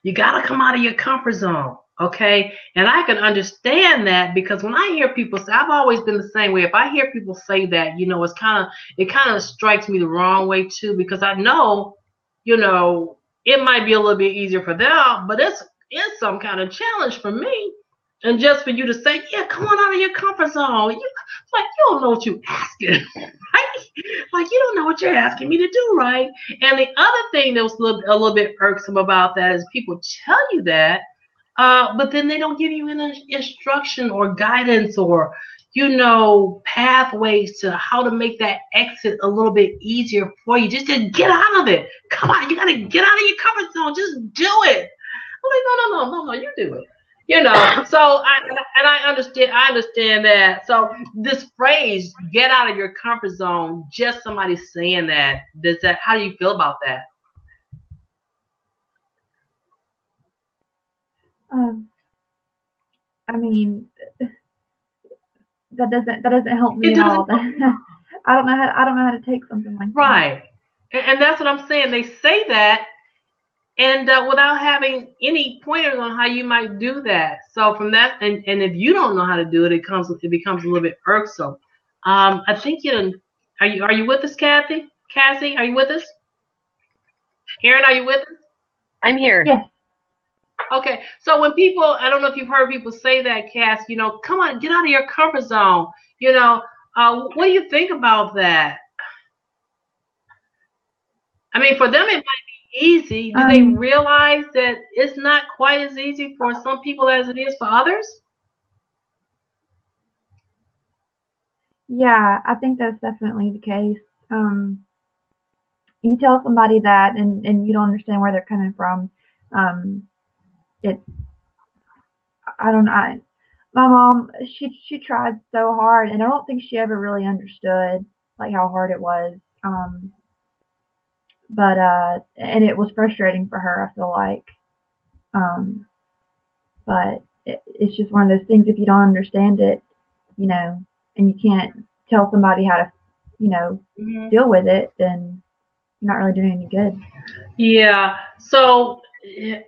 you got to come out of your comfort zone. Okay. And I can understand that, because when I hear people say, I've always been the same way. If I hear people say that, it kind of strikes me the wrong way too, because I know, it might be a little bit easier for them, but it's some kind of challenge for me. And just for you to say, yeah, come on out of your comfort zone. You don't know what you're asking, right? Like, you don't know what you're asking me to do, right? And the other thing that was a little bit irksome about that is people tell you that, but then they don't give you any instruction or guidance or, pathways to how to make that exit a little bit easier for you. Just to get out of it. Come on, you got to get out of your comfort zone. Just do it. I'm like, no, you do it. So I understand that. So this phrase, get out of your comfort zone, just somebody saying that, how do you feel about that? Um, I mean, that doesn't help me It at all. doesn't. I don't know how to take something like that. Right. And that's what I'm saying. They say that, and without having any pointers on how you might do that. So from that, and if you don't know how to do it, it becomes a little bit irksome. I think are you with us, Kathy? Cassie, are you with us? Erin, are you with us? I'm here. Yes. Okay, so when people, I don't know if you've heard people say that, Cass, come on, get out of your comfort zone. What do you think about that? I mean, for them, it might be easy. Do they Um, realize that it's not quite as easy for some people as it is for others? yeah, I think that's definitely the case. Um, you tell somebody that, and you don't understand where they're coming from. Um, it I don't know. My mom, she tried so hard, and I don't think she ever really understood like how hard it was. But and it was frustrating for her. I feel like, um, but it's just one of those things. If you don't understand it, you know, and you can't tell somebody how to, you know, Hmm. deal with it, then you're not really doing any good. Yeah. So,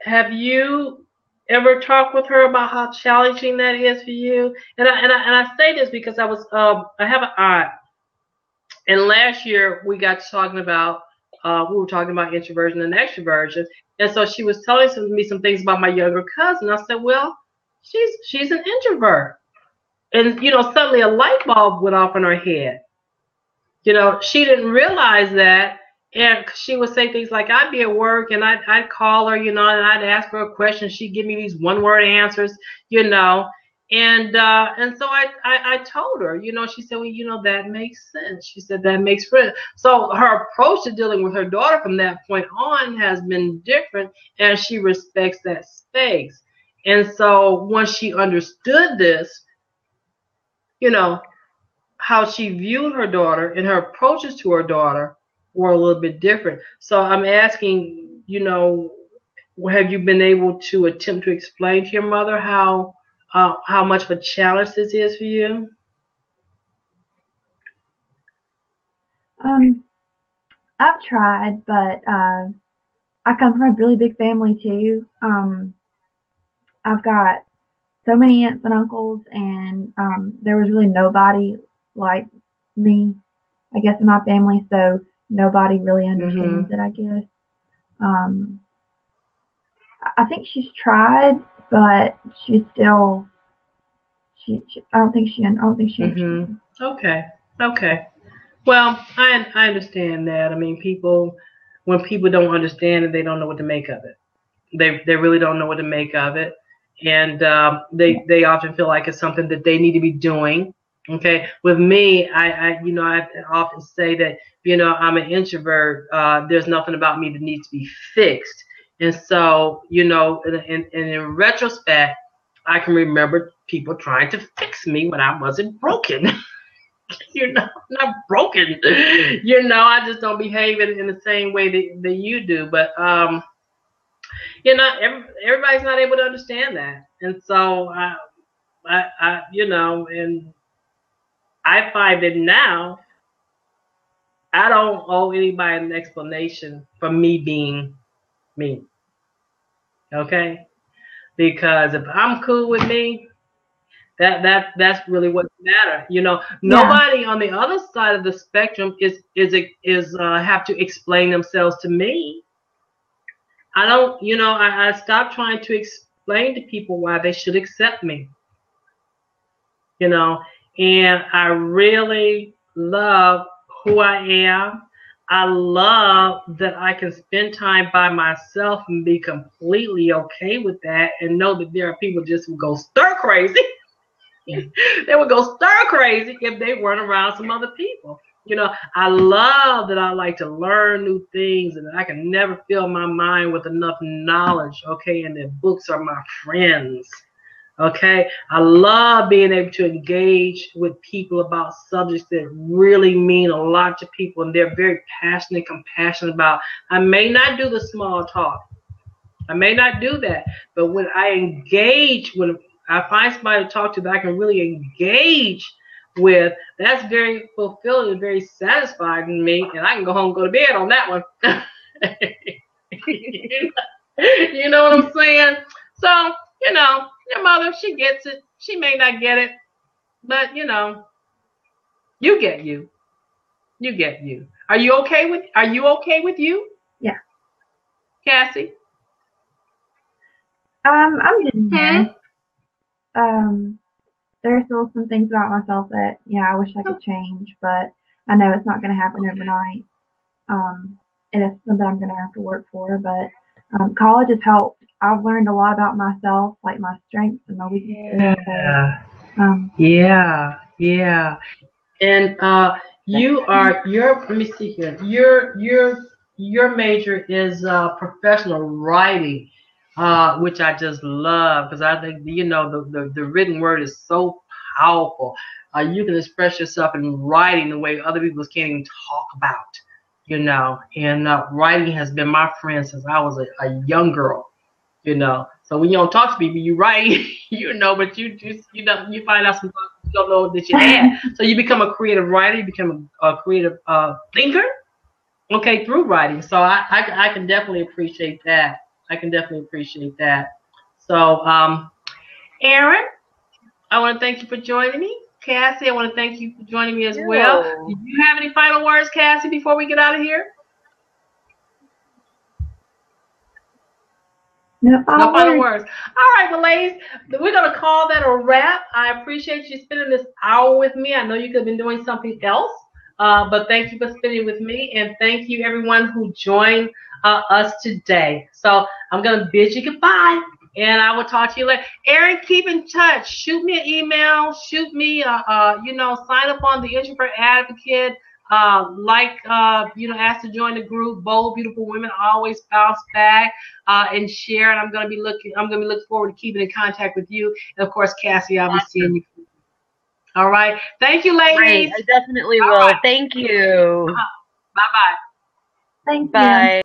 have you ever talked with her about how challenging that is for you? And I say this because I have an aunt. And last year we got to talking about we were talking about introversion and extroversion, and so she was telling me some things about my younger cousin. I said, well, she's an introvert, and suddenly a light bulb went off in her head. She didn't realize that, and she would say things like, I'd be at work and I'd call her, and I'd ask her a question. She'd give me these one word answers, you know. And so I told her, she said, well, that makes sense. She said that makes sense. So her approach to dealing with her daughter from that point on has been different, and she respects that space. And so once she understood this, how she viewed her daughter and her approaches to her daughter were a little bit different. So I'm asking, have you been able to attempt to explain to your mother how much of a challenge this is for you? I've tried, but I come from a really big family too. I've got so many aunts and uncles, and there was really nobody like me, I guess, in my family. So nobody really understands it, I guess. I think she's tried, but she's still. I don't think she understands. Okay. Well, I understand that. I mean, when people don't understand it, they don't know what to make of it. They really don't know what to make of it, and they often feel like it's something that they need to be doing. Okay, with me, I often say that I'm an introvert. There's nothing about me that needs to be fixed, and so in retrospect, I can remember people trying to fix me when I wasn't broken. Not broken. I just don't behave in the same way that you do. But everybody's not able to understand that, and so and I find that now I don't owe anybody an explanation for me being me. Okay, because if I'm cool with me, that's really what matters. Nobody on the other side of the spectrum is have to explain themselves to me. I don't, I stopped trying to explain to people why they should accept me. And I really love who I am. I love that I can spend time by myself and be completely okay with that, and know that there are people just who go stir crazy. They would go stir crazy if they weren't around some other people. I love that I like to learn new things, and I can never fill my mind with enough knowledge, okay, and that books are my friends, okay? I love being able to engage with people about subjects that really mean a lot to people, and they're very passionate, compassionate about. I may not do the small talk. I may not do that, but when I engage, when I find somebody to talk to that I can really engage with, that's very fulfilling and very satisfying to me, and I can go home and go to bed on that one. You know what I'm saying? So, your mother, she gets it. She may not get it, but you get you. You get you. Are you okay with you? Yeah. Cassie? I'm getting there. There are still some things about myself that, I wish I could change, but I know it's not going to happen overnight. And it's something I'm going to have to work for, but college has helped. I've learned a lot about myself, like my strengths and my weaknesses. Yeah. And let me see here. Your major is professional writing. Which I just love, because I think the written word is so powerful. You can express yourself in writing the way other people can't even talk about, and writing has been my friend since I was a young girl, So when you don't talk to people, you write, but you find out some things you don't know that you had. So you become a creative writer, you become a creative thinker, okay, through writing. So I can definitely appreciate that. So, Erin, I want to thank you for joining me. Cassie, I want to thank you for joining me as well. Do you have any final words, Cassie, before we get out of here? No final words. All right, well, ladies, we're going to call that a wrap. I appreciate you spending this hour with me. I know you could have been doing something else, but thank you for spending it with me, and thank you, everyone who joined us today. So I'm going to bid you goodbye. And I will talk to you later. Erin, keep in touch. Shoot me an email. Shoot me, sign up on the Introvert Advocate. Ask to join the group. Bold, beautiful women always bounce back and share. And I'm gonna be looking forward to keeping in contact with you. And of course, Cassie, I'll be seeing you. All right. Thank you, ladies. Great. I definitely will. All right. Thank you. Bye-bye. Thank you. Bye.